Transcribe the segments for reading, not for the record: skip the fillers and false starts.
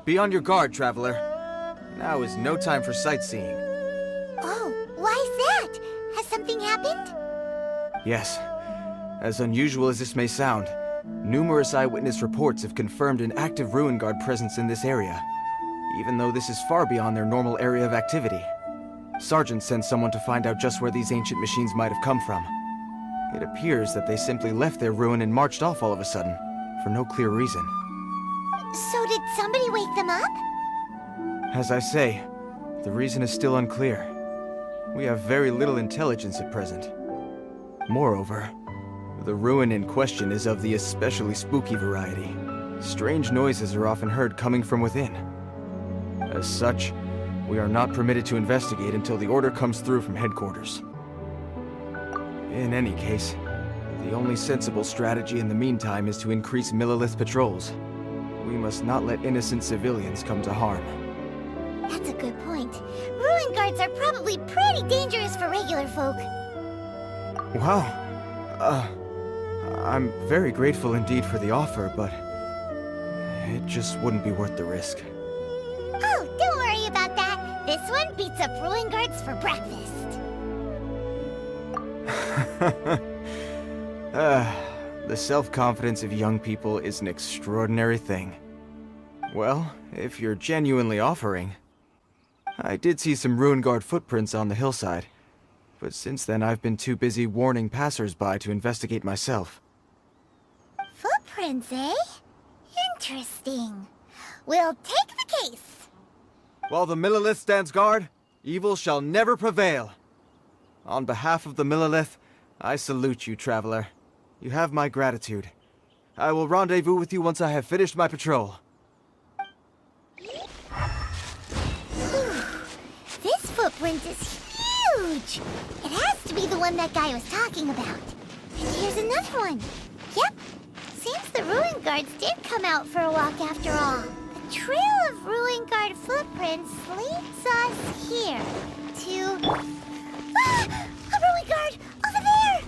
Be on your guard, traveler. Now is no time for sightseeing. Oh, why is that? Has something happened? Yes. As unusual as this may sound, numerous eyewitness reports have confirmed an active Ruin Guard presence in this area, even though this is far beyond their normal area of activity. Sergeant sent someone to find out just where these ancient machines might have come from. It appears that they simply left their ruin and marched off all of a sudden, for no clear reason. So did somebody wake them up? As I say, the reason is still unclear. We have very little intelligence at present. Moreover, the ruin in question is of the especially spooky variety. Strange noises are often heard coming from within. As such, we are not permitted to investigate until the order comes through from headquarters. In any case, the only sensible strategy in the meantime is to increase Millilith patrols. We must not let innocent civilians come to harm. That's a good point. Ruin guards are probably pretty dangerous for regular folk. Wow. I'm very grateful indeed for the offer, but it just wouldn't be worth the risk. Oh, don't worry about that. This one beats up ruin guards for breakfast. The self-confidence of young people is an extraordinary thing. Well, if you're genuinely offering... I did see some Ruin Guard footprints on the hillside, but since then I've been too busy warning passers-by to investigate myself. Footprints, eh? Interesting. We'll take the case. While the Millilith stands guard, evil shall never prevail. On behalf of the Millilith, I salute you, traveler. You have my gratitude. I will rendezvous with you once I have finished my patrol. This footprint is huge! It has to be the one that guy was talking about. And here's another one. Yep. Seems the Ruin Guards did come out for a walk after all. The trail of Ruin Guard footprints leads us here to... Ah! A Ruin Guard! Over there!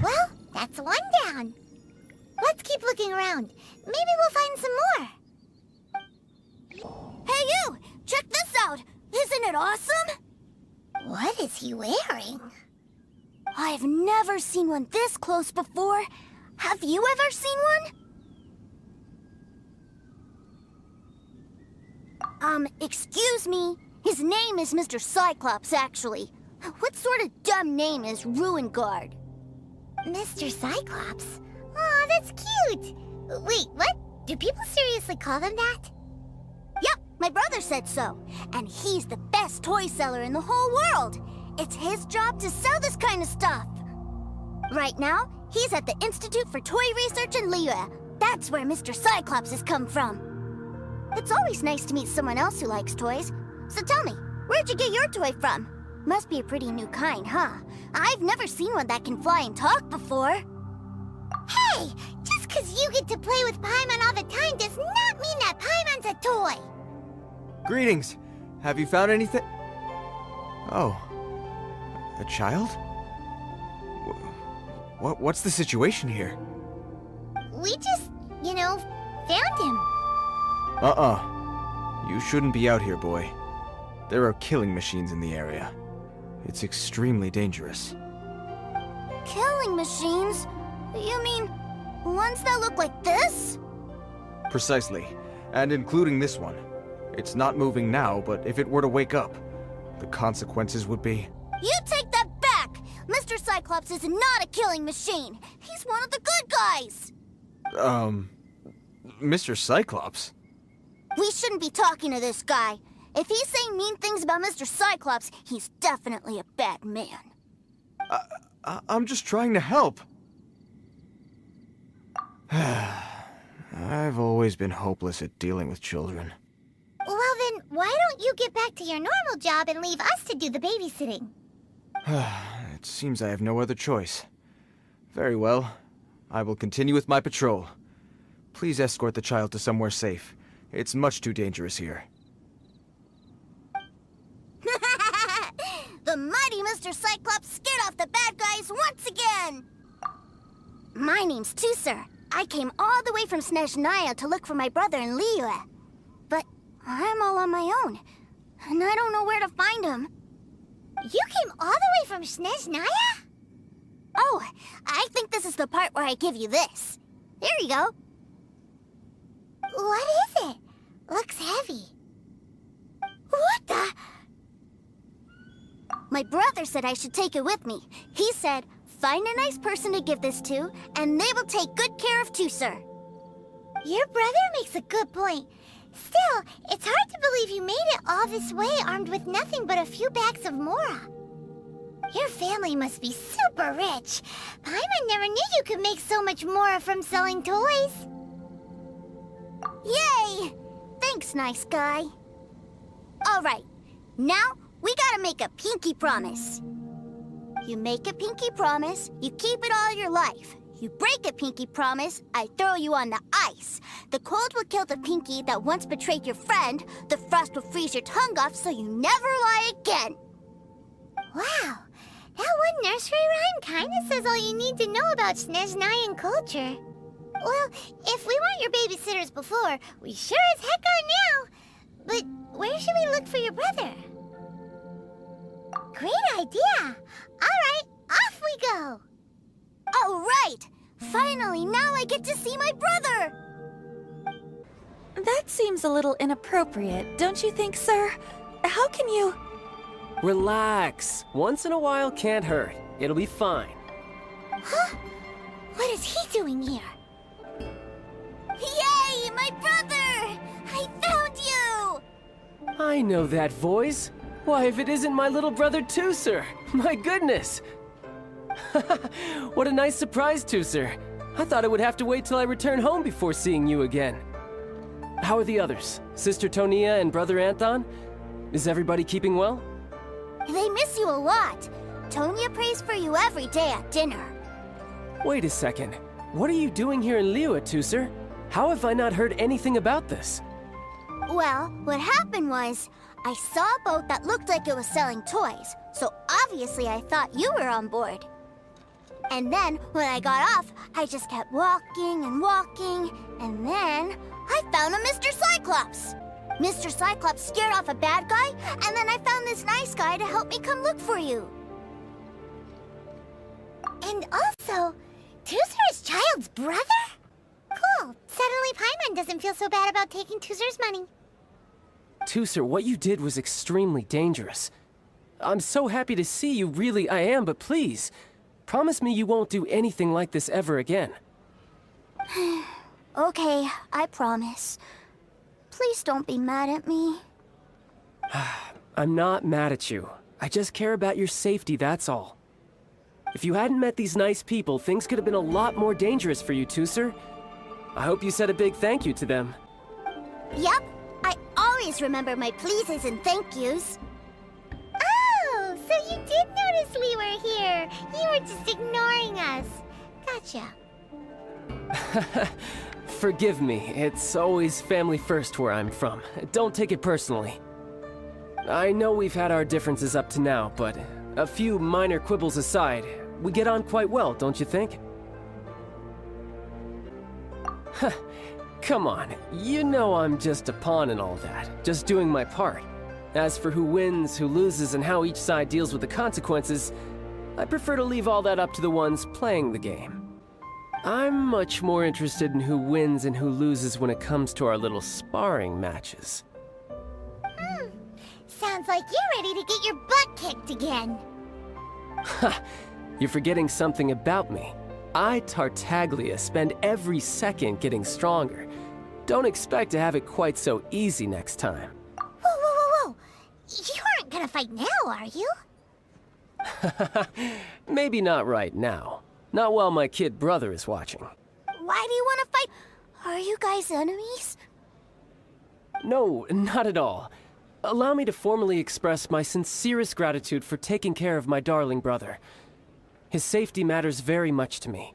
Well, that's one down. Let's keep looking around. Maybe we'll find some more. Hey you! Check this out! Isn't it awesome? What is he wearing? I've never seen one this close before. Have you ever seen one? Excuse me. His name is Mr. Cyclops, actually. What sort of dumb name is Ruin Guard? Mr. Cyclops? Aw, that's cute! Wait, what? Do people seriously call them that? Yep, my brother said so. And he's the best toy seller in the whole world. It's his job to sell this kind of stuff. Right now, he's at the Institute for Toy Research in Liyue. That's where Mr. Cyclops has come from. It's always nice to meet someone else who likes toys. So tell me, where'd you get your toy from? Must be a pretty new kind, huh? I've never seen one that can fly and talk before. Hey! Just because you get to play with Paimon all the time does not mean that Paimon's a toy! Greetings! Have you found anything? Oh. A child? What's the situation here? We just, found him. You shouldn't be out here, boy. There are killing machines in the area. It's extremely dangerous. Killing machines? You mean ones that look like this? Precisely. And including this one. It's not moving now, but if it were to wake up, the consequences would be... You take that back! Mr. Cyclops is not a killing machine. He's one of the good guys. Mr. Cyclops? We shouldn't be talking to this guy. If he's saying mean things about Mr. Cyclops, he's definitely a bad man. I'm just trying to help. I've always been hopeless at dealing with children. Well then, why don't you get back to your normal job and leave us to do the babysitting? It seems I have no other choice. Very well. I will continue with my patrol. Please escort the child to somewhere safe. It's much too dangerous here. The mighty Mr. Cyclops scared off the bad guys once again! My name's Tusser. I came all the way from Snezhnaya to look for my brother in Liyue. But I'm all on my own, and I don't know where to find him. You came all the way from Snezhnaya? Oh, I think this is the part where I give you this. Here you go. What is it? Looks heavy. What the? My brother said I should take it with me. He said, find a nice person to give this to, and they will take good care of Tusser. Your brother makes a good point. Still, it's hard to believe you made it all this way armed with nothing but a few bags of Mora. Your family must be super rich. Paimon never knew you could make so much Mora from selling toys. Yay! Thanks, nice guy. All right, now we gotta make a pinky promise. You make a pinky promise, you keep it all your life. You break a pinky promise, I throw you on the ice. The cold will kill the pinky that once betrayed your friend. The frost will freeze your tongue off so you never lie again. Wow, that one nursery rhyme kinda says all you need to know about Snezhnayan culture. Well, if we weren't your babysitters before, we sure as heck are now. But where should we look for your brother? Great idea! All right, off we go! All right! Finally, now I get to see my brother! That seems a little inappropriate, don't you think, sir? How can you... Relax. Once in a while can't hurt. It'll be fine. Huh? What is he doing here? Yay, my brother! I found you! I know that voice. Why, if it isn't my little brother Tusser! My goodness! What a nice surprise, Tusser. I thought I would have to wait till I return home before seeing you again. How are the others? Sister Tonia and Brother Anton? Is everybody keeping well? They miss you a lot. Tonia prays for you every day at dinner. Wait a second. What are you doing here in Liyue, Tusser? How have I not heard anything about this? Well, what happened was, I saw a boat that looked like it was selling toys, so obviously I thought you were on board. And then, when I got off, I just kept walking and walking, and then I found a Mr. Cyclops! Mr. Cyclops scared off a bad guy, and then I found this nice guy to help me come look for you. And also, Tusser is Childe's brother? Cool. Suddenly Paimon doesn't feel so bad about taking Tusser's money. Tusser, what you did was extremely dangerous. I'm so happy to see you, really I am, but please, promise me you won't do anything like this ever again. Okay, I promise. Please don't be mad at me. I'm not mad at you. I just care about your safety, that's all. If you hadn't met these nice people, things could have been a lot more dangerous for you, Tusser. I hope you said a big thank you to them. Yep, I always remember my pleases and thank yous. Oh, so you did notice we were here. You were just ignoring us. Gotcha. Forgive me, it's always family first where I'm from. Don't take it personally. I know we've had our differences up to now, but a few minor quibbles aside, we get on quite well, don't you think? Come on, you know I'm just a pawn in all that, just doing my part. As for who wins, who loses, and how each side deals with the consequences, I prefer to leave all that up to the ones playing the game. I'm much more interested in who wins and who loses when it comes to our little sparring matches. Sounds like you're ready to get your butt kicked again. Ha! You're forgetting something about me. I, Tartaglia, spend every second getting stronger. Don't expect to have it quite so easy next time. Whoa, whoa, whoa, whoa! You aren't gonna fight now, are you? Maybe not right now. Not while my kid brother is watching. Why do you want to fight? Are you guys enemies? No, not at all. Allow me to formally express my sincerest gratitude for taking care of my darling brother. His safety matters very much to me.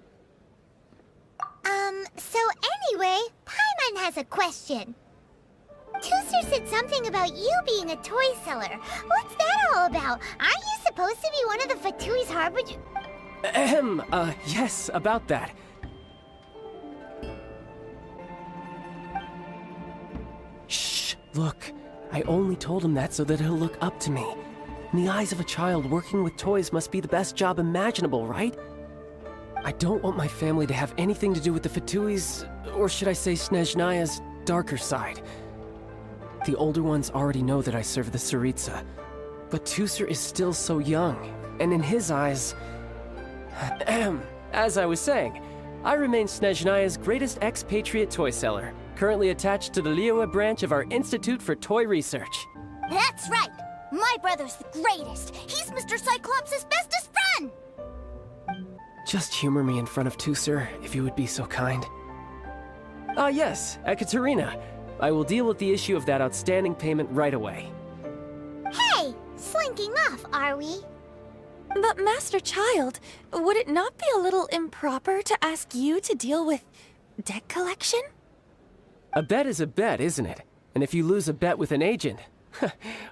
So anyway, Paimon has a question. Tooser said something about you being a toy seller. What's that all about? Aren't you supposed to be one of the Fatui's harbinger? Yes, about that. Shh, look. I only told him that so that he'll look up to me. In the eyes of a child, working with toys must be the best job imaginable, right? I don't want my family to have anything to do with the Fatui's, or should I say Snezhnaya's, darker side. The older ones already know that I serve the Tsaritsa, but Tooser is still so young, and in his eyes... As I was saying, I remain Snezhnaya's greatest expatriate toy seller, currently attached to the Liyue branch of our Institute for Toy Research. That's right! My brother's the greatest! He's Mr. Cyclops' bestest friend! Just humor me in front of Tooser, if you would be so kind. Yes, Ekaterina. I will deal with the issue of that outstanding payment right away. Hey! Slinking off, are we? But Master Childe, would it not be a little improper to ask you to deal with debt collection? A bet is a bet, isn't it? And if you lose a bet with an agent,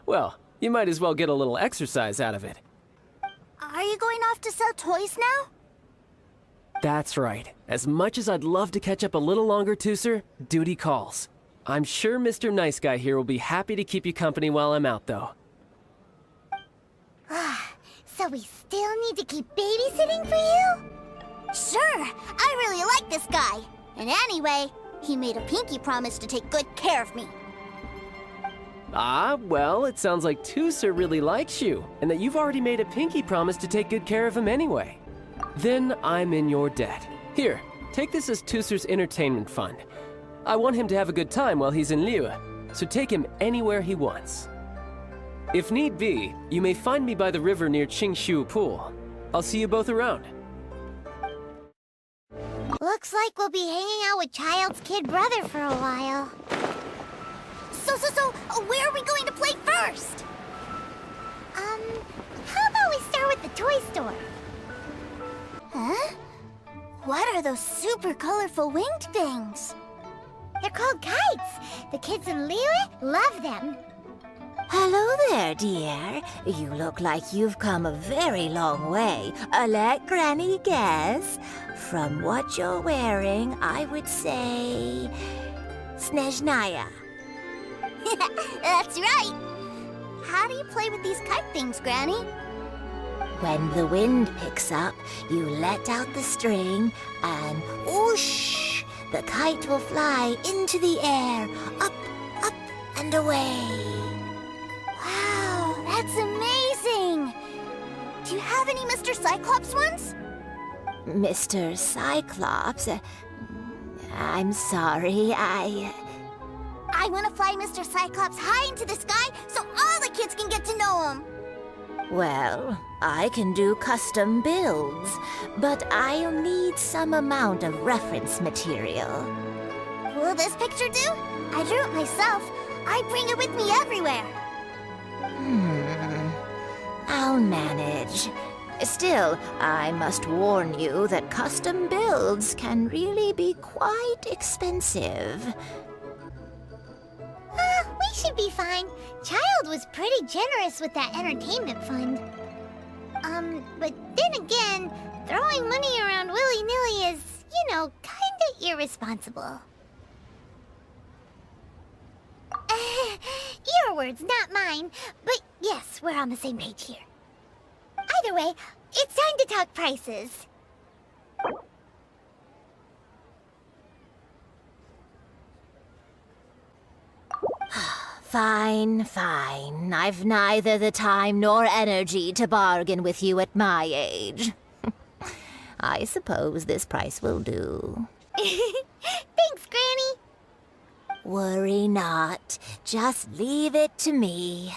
well, you might as well get a little exercise out of it. Are you going off to sell toys now? That's right. As much as I'd love to catch up a little longer, Tooser, duty calls. I'm sure Mr. Nice Guy here will be happy to keep you company while I'm out, though. So we still need to keep babysitting for you? Sure, I really like this guy. And anyway, he made a pinky promise to take good care of me. Ah, well, it sounds like Tooser really likes you, and that you've already made a pinky promise to take good care of him anyway. Then I'm in your debt. Here, take this as Tooser's entertainment fund. I want him to have a good time while he's in Liyue, so take him anywhere he wants. If need be, you may find me by the river near Qingshu Pool. I'll see you both around. Looks like we'll be hanging out with Childe's kid brother for a while. So, where are we going to play first? How about we start with the toy store? Huh? What are those super colorful winged things? They're called kites. The kids in Liyue love them. Hello there, dear. You look like you've come a very long way. Let Granny guess. From what you're wearing, I would say... Snezhnaya. That's right. How do you play with these kite things, Granny? When the wind picks up, you let out the string and whoosh! The kite will fly into the air, up, up, and away. Wow, that's amazing! Do you have any Mr. Cyclops ones? Mr. Cyclops? I'm sorry, I want to fly Mr. Cyclops high into the sky so all the kids can get to know him. Well, I can do custom builds, but I'll need some amount of reference material. Will this picture do? I drew it myself. I bring it with me everywhere. I'll manage. Still, I must warn you that custom builds can really be quite expensive. We should be fine. Childe was pretty generous with that entertainment fund. But then again, throwing money around willy-nilly is, kinda irresponsible. Your words, not mine. But yes, we're on the same page here. Either way, it's time to talk prices. Fine, fine. I've neither the time nor energy to bargain with you at my age. I suppose this price will do. Thanks, Granny. Worry not. Just leave it to me.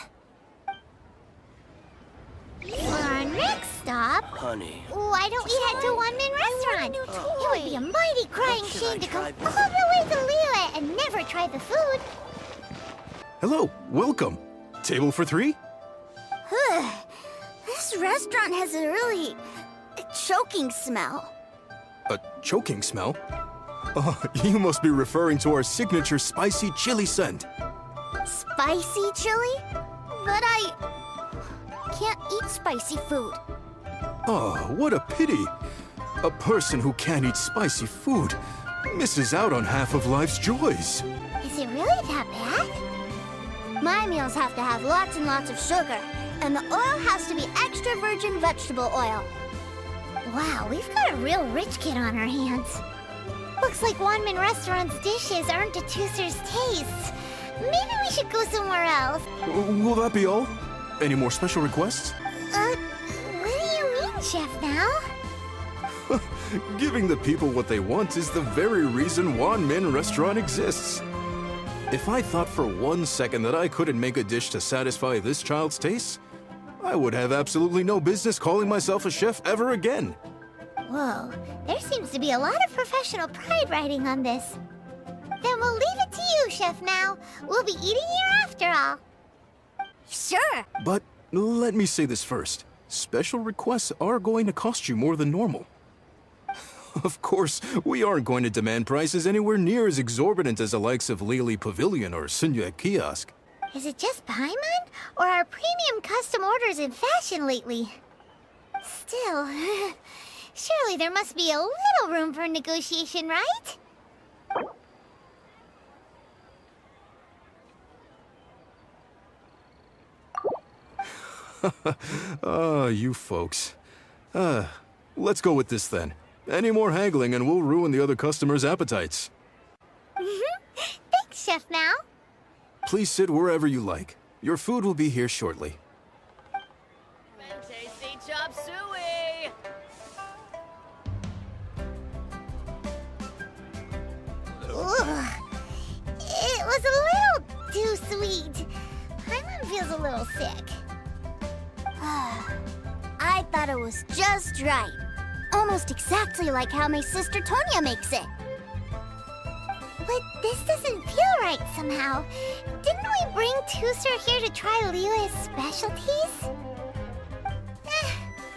For our next stop, Honey. why don't we head to One Man Restaurant? It would be a mighty crying shame to come all the way to Liyue and never try the food. Hello, welcome. Table for 3? This restaurant has a really choking smell. A choking smell? Oh, you must be referring to our signature spicy chili scent. Spicy chili? But I can't eat spicy food. Oh, what a pity. A person who can't eat spicy food misses out on half of life's joys. Is it really that bad? My meals have to have lots and lots of sugar, and the oil has to be extra virgin vegetable oil. Wow, we've got a real rich kid on our hands. Looks like Wanman Restaurant's dishes aren't to Tooser's tastes. Maybe we should go somewhere else. Will that be all? Any more special requests? What do you mean, Chef Now? Giving the people what they want is the very reason Wan Min Restaurant exists. If I thought for 1 second that I couldn't make a dish to satisfy this child's tastes, I would have absolutely no business calling myself a chef ever again. Whoa, there seems to be a lot of professional pride riding on this. Then we'll leave it to you, Chef Now. We'll be eating here after all. Sure. But let me say this first. Special requests are going to cost you more than normal. Of course, we aren't going to demand prices anywhere near as exorbitant as the likes of Lily Pavilion or Sunya Kiosk. Is it just Paimon? Or are premium custom orders in fashion lately? Still, surely there must be a little room for negotiation, right? You folks. Let's go with this then. Any more haggling and we'll ruin the other customers' appetites. Thanks, Chef Now. Please sit wherever you like. Your food will be here shortly. Tasty chop suey! Ugh. It was a little too sweet. Paimon feels a little sick. I thought it was just right. Almost exactly like how my sister Tonya makes it. But this doesn't feel right somehow. Didn't we bring Tooser here to try Liyue's specialties?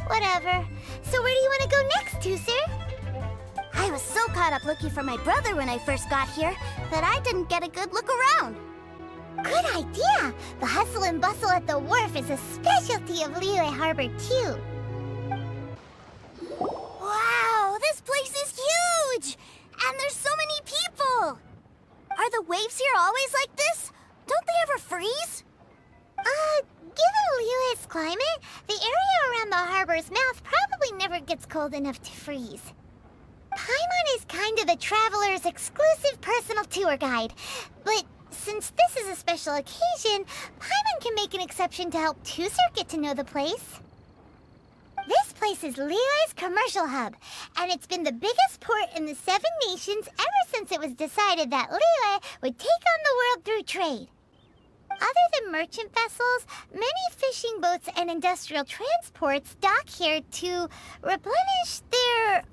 Whatever. So where do you want to go next, Tooser? I was so caught up looking for my brother when I first got here that I didn't get a good look around. Good idea! The hustle and bustle at the wharf is a specialty of Liyue Harbor, too. Wow, this place is huge! And there's so many people! Are the waves here always like this? Don't they ever freeze? Given Liyue's climate, the area around the harbor's mouth probably never gets cold enough to freeze. Paimon is kind of the traveler's exclusive personal tour guide, but since this is a special occasion, Paimon can make an exception to help Tooser get to know the place. This place is Liyue's commercial hub, and it's been the biggest port in the 7 nations ever since it was decided that Liyue would take on the world through trade. Other than merchant vessels, many fishing boats and industrial transports dock here to replenish their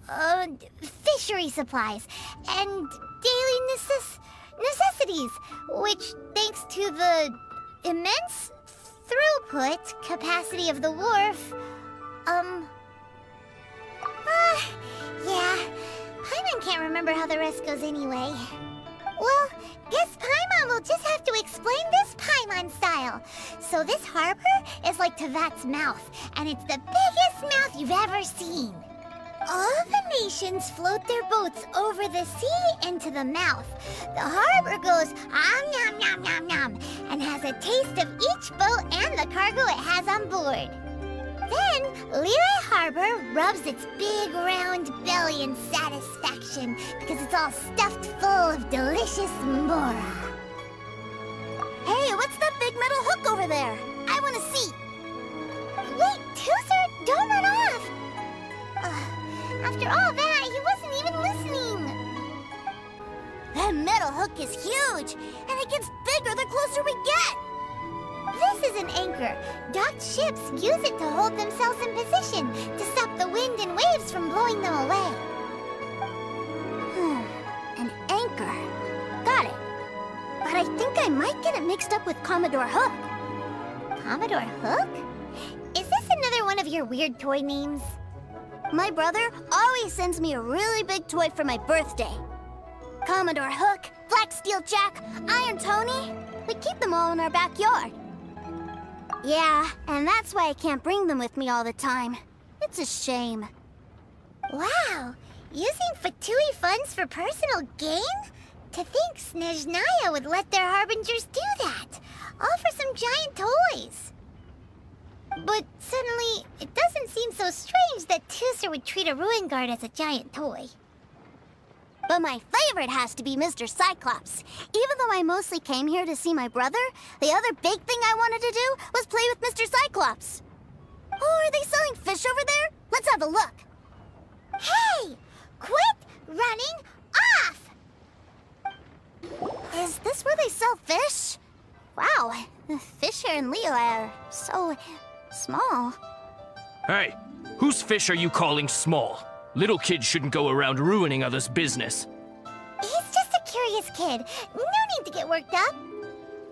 fishery supplies and daily necessities, which, thanks to the immense throughput capacity of the wharf, yeah, Paimon can't remember how the rest goes anyway. Well, guess Paimon will just have to explain this Paimon style. So this harbor is like Tevat's mouth, and it's the biggest mouth you've ever seen. All the nations float their boats over the sea into the mouth. The harbor goes nom nom nom nom and has a taste of each boat and the cargo it has on board. Then, Liyue Harbor rubs its big round belly in satisfaction because it's all stuffed full of delicious mora. Hey, what's that big metal hook over there? I want to see. Wait, Tooser, don't run off. After all that, he wasn't even listening. That metal hook is huge, and it gets bigger the closer we get. This is an anchor. Docked ships use it to hold themselves in position to stop the wind and waves from blowing them away. An anchor. Got it. But I think I might get it mixed up with Commodore Hook. Commodore Hook? Is this another one of your weird toy names? My brother always sends me a really big toy for my birthday. Commodore Hook, Black Steel Jack, Iron Tony. We keep them all in our backyard. Yeah, and that's why I can't bring them with me all the time. It's a shame. Wow, using Fatui funds for personal gain? To think Snezhnaya would let their harbingers do that, all for some giant toys. But suddenly, it doesn't seem so strange that Tooser would treat a ruin guard as a giant toy. But my favorite has to be Mr. Cyclops. Even though I mostly came here to see my brother, the other big thing I wanted to do was play with Mr. Cyclops. Oh, are they selling fish over there? Let's have a look. Hey! Quit running off! Is this where they sell fish? Wow, the fish here in Leo are so small. Hey, whose fish are you calling small? Little kids shouldn't go around ruining others' business. He's just a curious kid. No need to get worked up.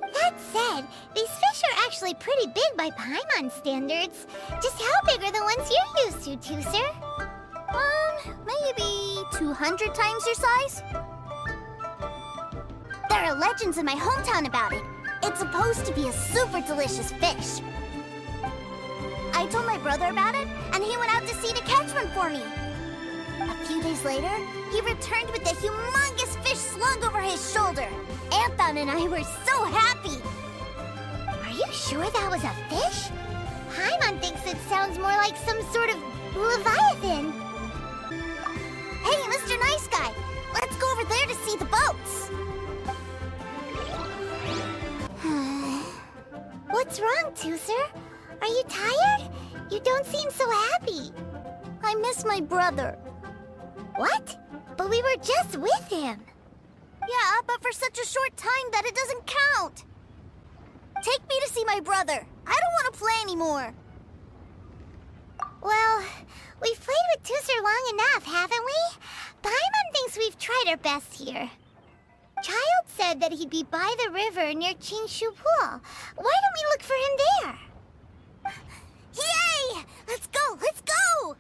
That said, these fish are actually pretty big by Paimon standards. Just how big are the ones you're used to, Tooser? Maybe 200 times your size? There are legends in my hometown about it. It's supposed to be a super delicious fish. I told my brother about it, and he went out to sea to catch one for me. A few days later, he returned with a humongous fish slung over his shoulder. Anton and I were so happy. Are you sure that was a fish? Paimon thinks it sounds more like some sort of leviathan. Hey, Mr. Nice Guy, let's go over there to see the boats. What's wrong, Tooser? Are you tired? You don't seem so happy. I miss my brother. What? But we were just with him. Yeah, but for such a short time that it doesn't count. Take me to see my brother. I don't want to play anymore. Well, we've played with Tooser long enough, haven't we? Paimon thinks we've tried our best here. Childe said that he'd be by the river near Chinshu Pool. Why don't we look for him there? Yay! Let's go! Let's go!